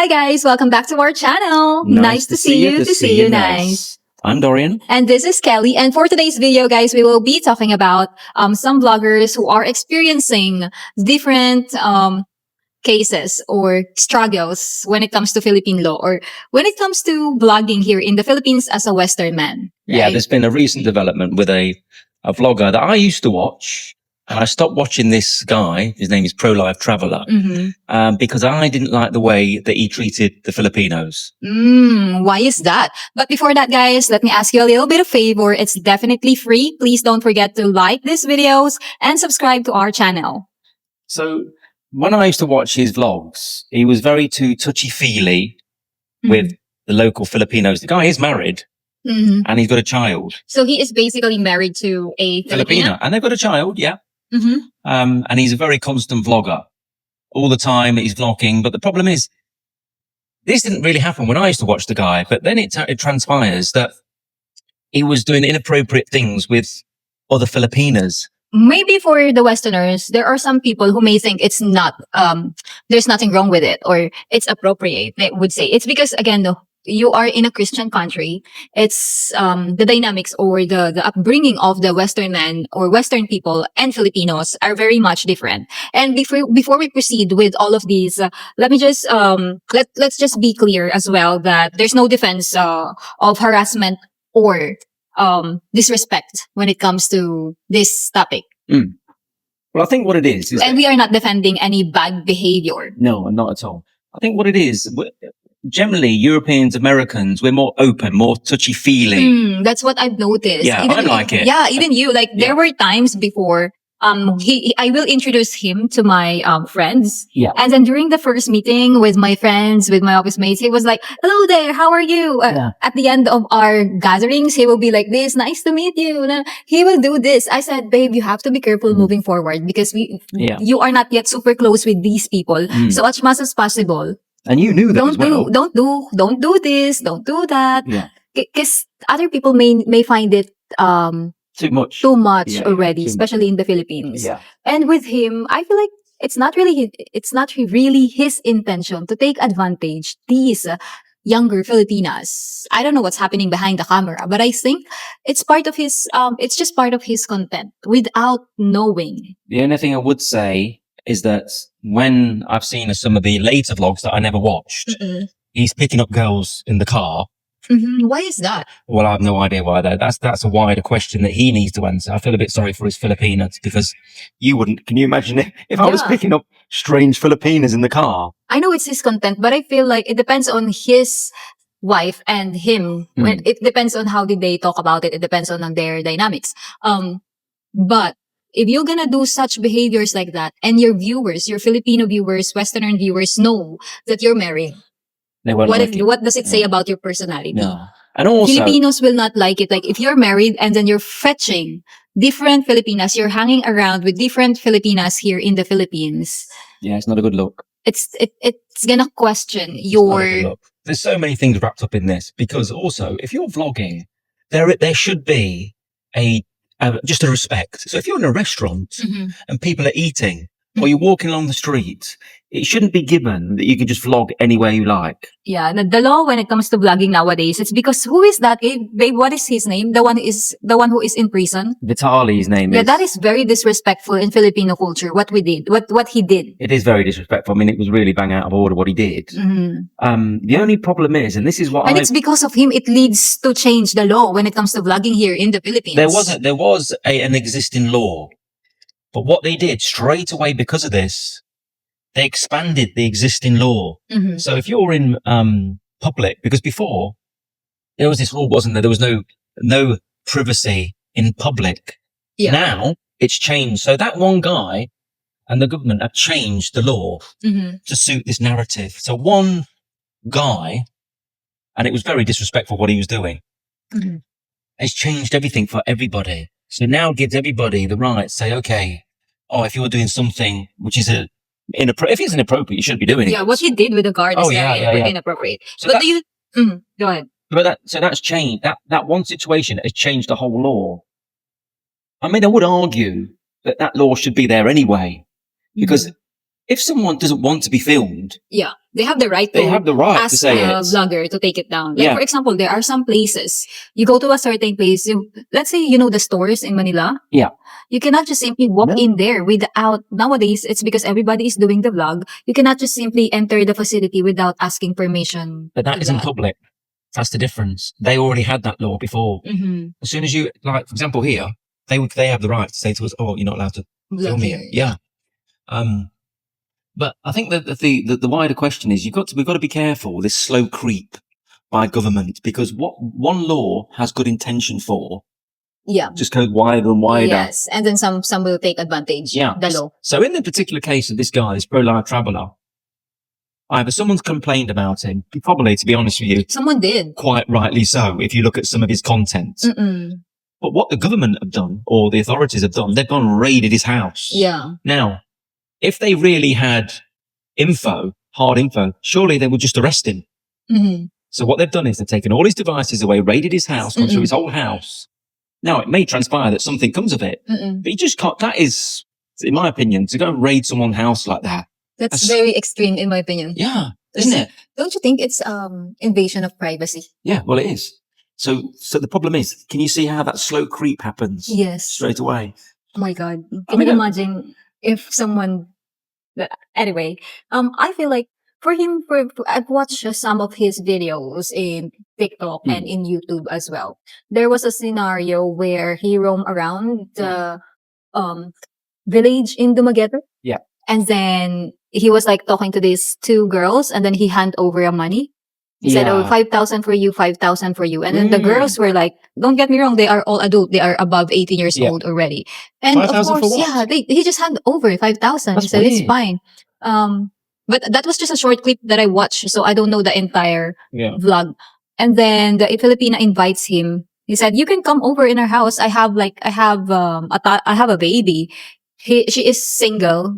Hi guys, welcome back to our channel. Nice to see you, to see you nice. I'm Dorian. And this is Kelly. And for today's video, guys, we will be talking about some vloggers who are experiencing different cases or struggles when it comes to Philippine law or when it comes to vlogging here in the Philippines as a Western man. Right? Yeah, there's been a recent development with a vlogger that I used to watch. And I stopped watching this guy, his name is Pro-Life Traveler, because I didn't like the way that he treated the Filipinos. Why is that? But before that, guys, let me ask you a little bit of favor. It's definitely free. Please don't forget to like these videos and subscribe to our channel. So when I used to watch his vlogs, he was very too touchy-feely with the local Filipinos. The guy is married and he's got a child. So he is basically married to a Filipino? And they've got a child, yeah. And he's a very constant vlogger. All the time he's vlogging. But the problem is, this didn't really happen when I used to watch the guy. But then it transpires that he was doing inappropriate things with other Filipinas. Maybe for the Westerners, there are some people who may think it's not, there's nothing wrong with it or it's appropriate. They would say it's because, again, you are in a Christian country. It's the dynamics or the upbringing of the Western men or Western people and Filipinos are very much different. And before we proceed with all of these, let me just let's just be clear as well that there's no defense of harassment or disrespect when it comes to this topic. Well, I think what it is and we are not defending any bad behavior. No, not at all. I think what it is, generally, Europeans, Americans, we're more open, more touchy-feely. That's what I've noticed. Yeah, I like it. Yeah, even you. Like, there were times before, I will introduce him to my friends. Yeah. And then during the first meeting with my friends, with my office mates, he was like, hello there, how are you? At the end of our gatherings, he will be like this, nice to meet you. He will do this. I said, babe, you have to be careful moving forward because you are not yet super close with these people. So as much as possible, and you knew that don't as well. Don't do this, don't do that. Yeah. Because other people may find it too much already, especially in the Philippines. Yeah. And with him, I feel like it's not really his intention to take advantage these younger Filipinas. I don't know what's happening behind the camera, but I think it's part of his it's just part of his content without knowing. The only thing I would say is that when I've seen some of the later vlogs that I never watched, he's picking up girls in the car. Why is that? Well, I have no idea why. That's a wider question that he needs to answer. I feel a bit sorry for his Filipinas because you wouldn't. Can you imagine if I was picking up strange Filipinas in the car? I know it's his content, but I feel like it depends on his wife and him. When it depends on how did they talk about it. It depends on their dynamics. But if you're gonna do such behaviors like that, and your viewers, your Filipino viewers, Western viewers know that you're married, what does it say about your personality? No. And also, Filipinos will not like it. Like if you're married and then you're fetching different Filipinas, you're hanging around with different Filipinas here in the Philippines. Yeah, it's not a good look. It's gonna question your. There's so many things wrapped up in this because also if you're vlogging, there should be just a respect. So if you're in a restaurant and people are eating or you're walking along the street, it shouldn't be given that you can just vlog any way you like. Yeah, the law when it comes to vlogging nowadays, it's because who is that? Babe, what is his name? The one who is in prison? Vitali's name is. Yeah, that is very disrespectful in Filipino culture, what he did. It is very disrespectful. I mean, it was really bang out of order what he did. The only problem is, and this is what it's because of him, it leads to change the law when it comes to vlogging here in the Philippines. There was an existing law, but what they did straight away because of this, they expanded the existing law. So if you're in public, because before there was this rule, wasn't there? There was no privacy in public. Yeah. Now it's changed. So that one guy and the government have changed the law to suit this narrative. So one guy, and it was very disrespectful what he was doing, has changed everything for everybody. So now it gives everybody the right to say, okay, if you're doing something which is if it's inappropriate, you shouldn't be doing it. Yeah, what he did with the guard is inappropriate. So but go ahead. But that's changed. That one situation has changed the whole law. I mean, I would argue that law should be there anyway, because if someone doesn't want to be filmed, Yeah, they have the right they to have the right to ask say a it. vlogger to take it down. Like, Yeah. for example, there are some places, you go to a certain place, let's say, you know, the stores in Manila. Yeah. You cannot just simply walk No. in there without, nowadays, it's because everybody is doing the vlog. You cannot just simply enter the facility without asking permission. But that to isn't public. That's the difference. They already had that law before. Mm-hmm. As soon as you, like, for example, here, they have the right to say to us, "Oh, you're not allowed to film here." Yeah. But I think that the wider question is we've got to be careful with this slow creep by government, because what one law has good intention for, just goes wider and wider. Yes, and then some will take advantage. Yeah. The law. So in the particular case of this guy, this pro-life traveller, either someone's complained about him, probably, to be honest with you, Someone did. quite rightly so, if you look at some of his content. But what the government have done, or the authorities have done, they've gone and raided his house. Yeah. Now, if they really had hard info, surely they would just arrest him. Mm-hmm. So what they've done is they've taken all his devices away, raided his house, gone through his whole house. Now, it may transpire that something comes of it, but you just can't, that is, in my opinion, to go and raid someone's house like that. That's very extreme, in my opinion. Yeah, isn't it? Don't you think it's invasion of privacy? Yeah, well, it is. So the problem is, can you see how that slow creep happens? Yes. Straight away. Oh my God. Can you imagine if someone, anyway, I feel like for him, I've watched some of his videos in TikTok and in YouTube as well. There was a scenario where he roamed around the village in Dumaguete. Yeah. And then he was like talking to these two girls, and then he hand over money. He said, "Oh, 5,000 for you, 5,000 for you." And then the girls were like, don't get me wrong, they are all adult. They are above 18 years old already. And of 5,000 for course, what? he just handed over 5,000. He said, it's fine. But that was just a short clip that I watched, so I don't know the entire vlog. And then the Filipina invites him. He said, "You can come over in our house. I have a baby." She is single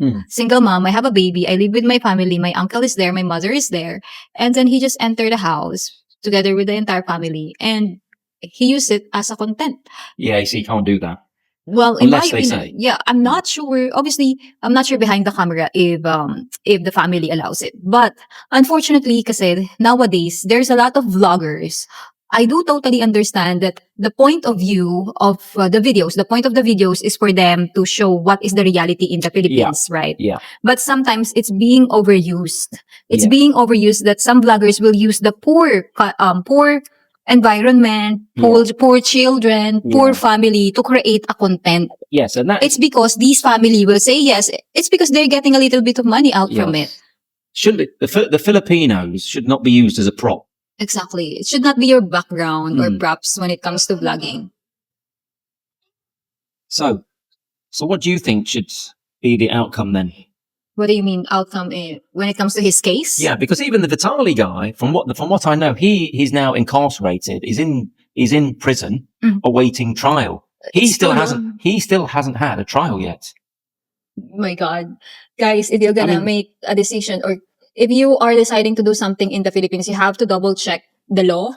mom. I have a baby. I live with my family. My uncle is there. My mother is there. And then he just entered the house together with the entire family, and he used it as a content. Yeah, you see, you can't do that. Well, unless they say. Yeah, I'm not sure. Obviously, I'm not sure behind the camera if the family allows it. But unfortunately, kasi nowadays there's a lot of vloggers. I do totally understand that the point of view of the point of the videos is for them to show what is the reality in the Philippines, right? Yeah. But sometimes it's being overused. It's being overused that some vloggers will use the poor environment, poor children, poor family to create a content. Yes, and it's because these family will say yes. It's because they're getting a little bit of money out from it. Shouldn't it? The Filipinos should not be used as a prop. Exactly. It should not be your background or props when it comes to vlogging. So what do you think should be the outcome then? What do you mean outcome when it comes to his case? Yeah, because even the Vitali guy, from what I know, he's now incarcerated. He's in prison awaiting trial. He still hasn't had a trial yet. My God, guys, if you're gonna make a decision, or if you are deciding to do something in the Philippines, you have to double check the law.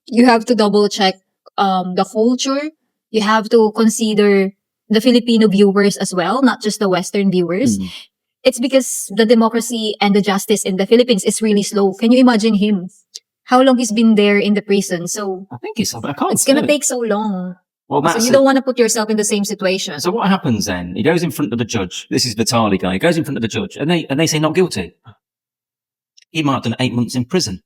You have to double check the culture. You have to consider the Filipino viewers as well, not just the Western viewers. It's because the democracy and the justice in the Philippines is really slow. Can you imagine him? How long he's been there in the prison? So I think it's gonna take so long. Well, so you don't want to put yourself in the same situation. So what happens then? He goes in front of the judge. This is Vitali guy. He goes in front of the judge, and they say not guilty. He might have done 8 months in prison.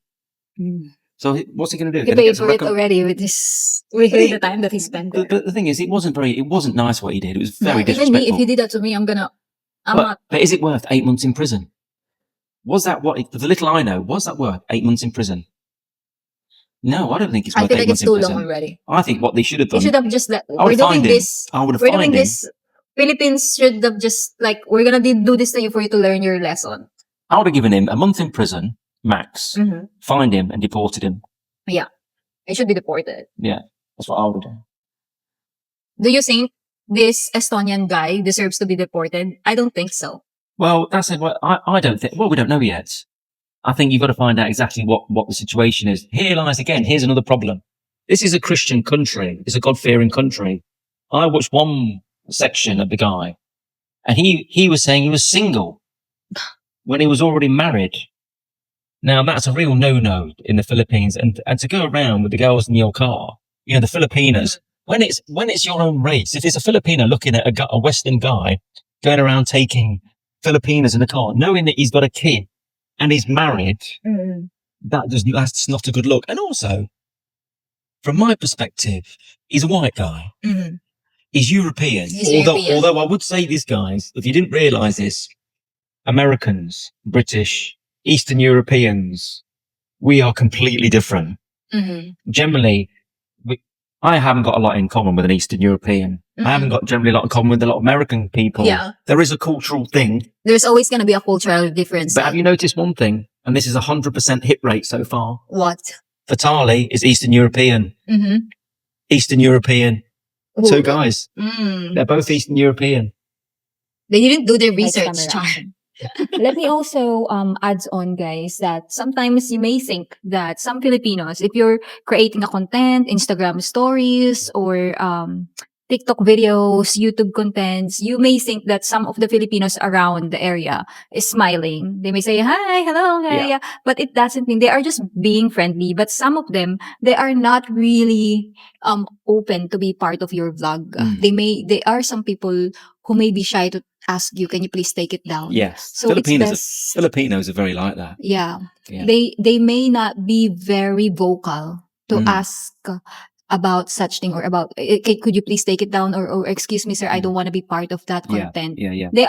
So what's he going to do? He paid for it already with the time that he spent there. But the thing is, it wasn't nice what he did. It was very disrespectful. Even me, if he did that to me, I'm not. But is it worth 8 months in prison? Was that for the little I know, was that worth 8 months in prison? No, I don't think it's worth 8 months in prison. I feel like it's too long already. I think what they should have done. They should have just I would have fined him. Philippines should have just we're gonna do this to you for you to learn your lesson. I would have given him a month in prison, max, fined him and deported him. Yeah. He should be deported. Yeah. That's what I would do. Do you think this Estonian guy deserves to be deported? I don't think so. Well, that's it. Well, I don't think, we don't know yet. I think you've got to find out exactly what the situation is. Here lies again, here's another problem. This is a Christian country. It's a God-fearing country. I watched one section of the guy, and he was saying he was single. when he was already married. Now that's a real no-no in the Philippines, and to go around with the girls in your car, you know, the Filipinas, when it's your own race, if it's a Filipino looking at a Western guy going around taking Filipinas in the car, knowing that he's got a kid and he's married, that's not a good look. And also, from my perspective, he's a white guy. He's European. Although I would say these guys, if you didn't realise this, Americans, British, Eastern Europeans, we are completely different. Generally, I haven't got a lot in common with an Eastern European. I haven't got generally a lot in common with a lot of American people. Yeah. There is a cultural thing. There's always going to be a cultural difference. But have you noticed one thing? And this is 100% hit rate so far. What? Fatali is Eastern European. Eastern European. Ooh. Two guys. They're both Eastern European. They didn't do their research, John. Let me also add on, guys, that Sometimes you may think that some Filipinos, if you're creating a content, Instagram stories, or TikTok videos, YouTube contents, you may think that some of the Filipinos around the area is smiling. They may say, hi, hello, yeah. But it doesn't mean they are just being friendly. But some of them, they are not really open to be part of your vlog. There are some people who may be shy to ask you, can you please take it down? Yes. So Filipinos are very like that. Yeah. They may not be very vocal to ask about such thing, or about, could you please take it down, or excuse me, sir, I don't want to be part of that content. Yeah. We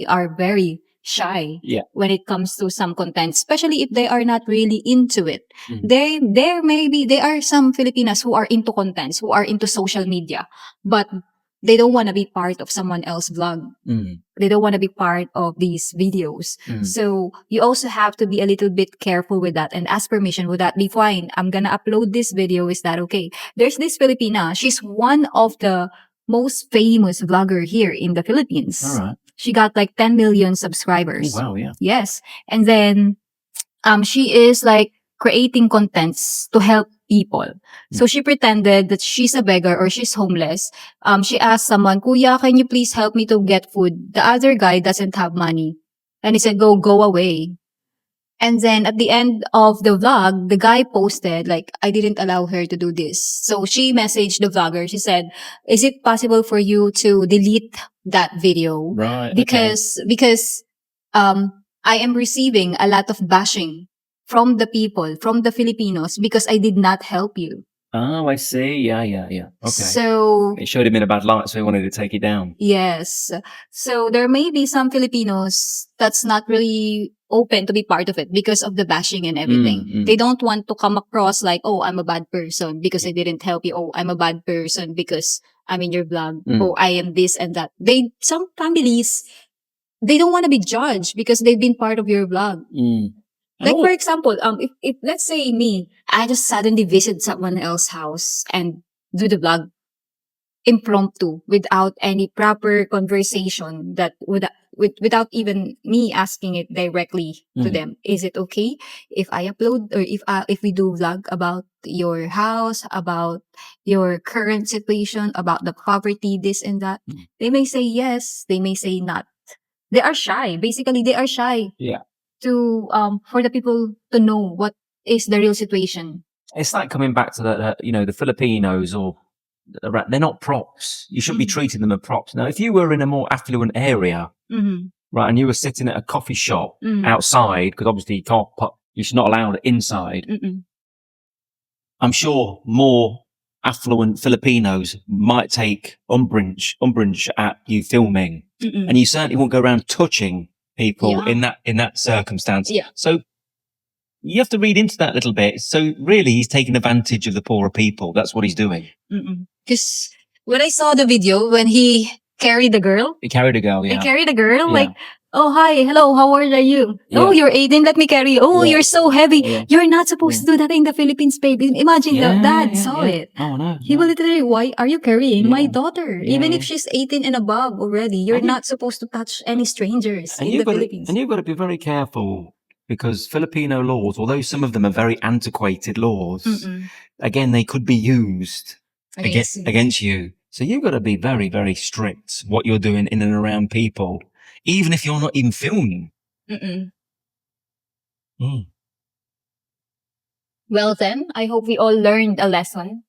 are very shy when it comes to some content, especially if they are not really into it. There are some Filipinas who are into contents, who are into social media, but they don't want to be part of someone else's vlog. They don't want to be part of these videos. So you also have to be a little bit careful with that and ask permission. Would that be fine? I'm going to upload this video. Is that okay? There's this Filipina. She's one of the most famous vlogger here in the Philippines. All right. She got like 10 million subscribers. Oh, wow, yeah. Yes. And then she is like creating contents to help people. So she pretended that she's a beggar or she's homeless. She asked someone, Kuya, can you please help me to get food? The other guy doesn't have money. And he said, go away. And then at the end of the vlog, the guy posted, like, I didn't allow her to do this. So she messaged the vlogger. She said, is it possible for you to delete that video? Right. Because I am receiving a lot of bashing from the people, from the Filipinos, because I did not help you. Oh, I see. Yeah. Okay. So it showed him in a bad light, so he wanted to take it down. Yes. So there may be some Filipinos that's not really open to be part of it because of the bashing and everything. They don't want to come across like, oh, I'm a bad person because I didn't help you. Oh, I'm a bad person because I'm in your vlog. Oh, I am this and that. Some families, they don't want to be judged because they've been part of your vlog. Like, for example, if let's say me, I just suddenly visit someone else's house and do the vlog impromptu without any proper conversation, that without even me asking it directly to them. Is it okay if I upload, or if we do vlog about your house, about your current situation, about the poverty, this and that? They may say yes, they may say not. They are shy. Basically, they are shy. Yeah. To for the people to know what is the real situation. It's like coming back to the Filipinos, or they're not props. You shouldn't be treating them as props. Now, if you were in a more affluent area, right, and you were sitting at a coffee shop outside, because obviously you're not allowed inside. I'm sure more affluent Filipinos might take umbrage at you filming, and you certainly won't go around touching people in that circumstance. Yeah. So you have to read into that a little bit. So really, he's taking advantage of the poorer people. That's what he's doing. Because when I saw the video, when he carried the girl. He carried a girl, yeah. He carried a girl, like, oh, hi, hello, how old are you? Yeah. Oh, you're 18, let me carry you. Oh, you're so heavy. Yeah. You're not supposed to do that in the Philippines, baby. Imagine the dad saw it. Oh, no. He will literally, why are you carrying my daughter? Even if she's 18 and above already, you're not supposed to touch any strangers in the Philippines. And you've got to be very careful, because Filipino laws, although some of them are very antiquated laws, again, they could be used against you. So you've got to be very, very strict what you're doing in and around people. even if you're not even filming. Mm-mm. Mm. Well then, I hope we all learned a lesson.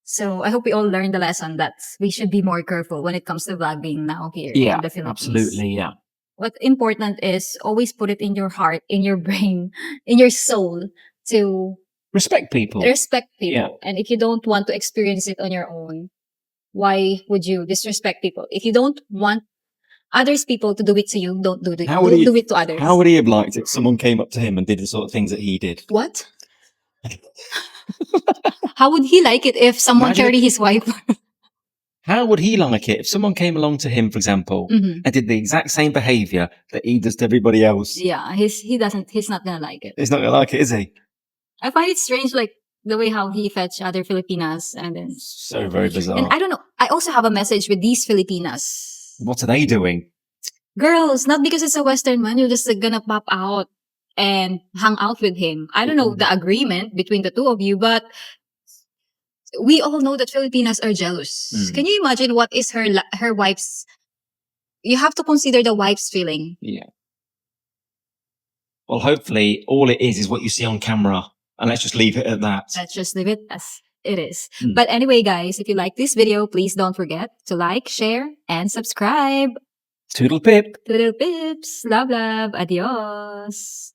So I hope we all learned the lesson that we should be more careful when it comes to vlogging now here in the Philippines. Absolutely, yeah. What's important is always put it in your heart, in your brain, in your soul to Respect people. respect people. Yeah. And if you don't want to experience it on your own, why would you disrespect people? If you don't want others people to do it to you, don't do it. How would Don't he- do it to others. How would he have liked it if someone came up to him and did the sort of things that he did? What? How would he like it if someone Imagine carried his wife? How would he like it if someone came along to him, for example, Mhm. and did the exact same behaviour that he does to everybody else? Yeah, he's not gonna like it. He's not going to like it, is he? I find it strange, like the way how he fetch other Filipinas and then. So very bizarre. And I don't know. I also have a message with these Filipinas. What are they doing? Girls, not because it's a Western man, you're just gonna pop out and hang out with him. I don't know the agreement between the two of you, but we all know that Filipinas are jealous. Mm. Can you imagine what is her wife's? You have to consider the wife's feeling. Yeah. Well, hopefully, all it is what you see on camera, and let's just leave it at that. Let's just leave it as it is. Mm. But anyway, guys, if you like this video, please don't forget to like, share, and subscribe. Toodle pip. Little pips. Love, love. Adios.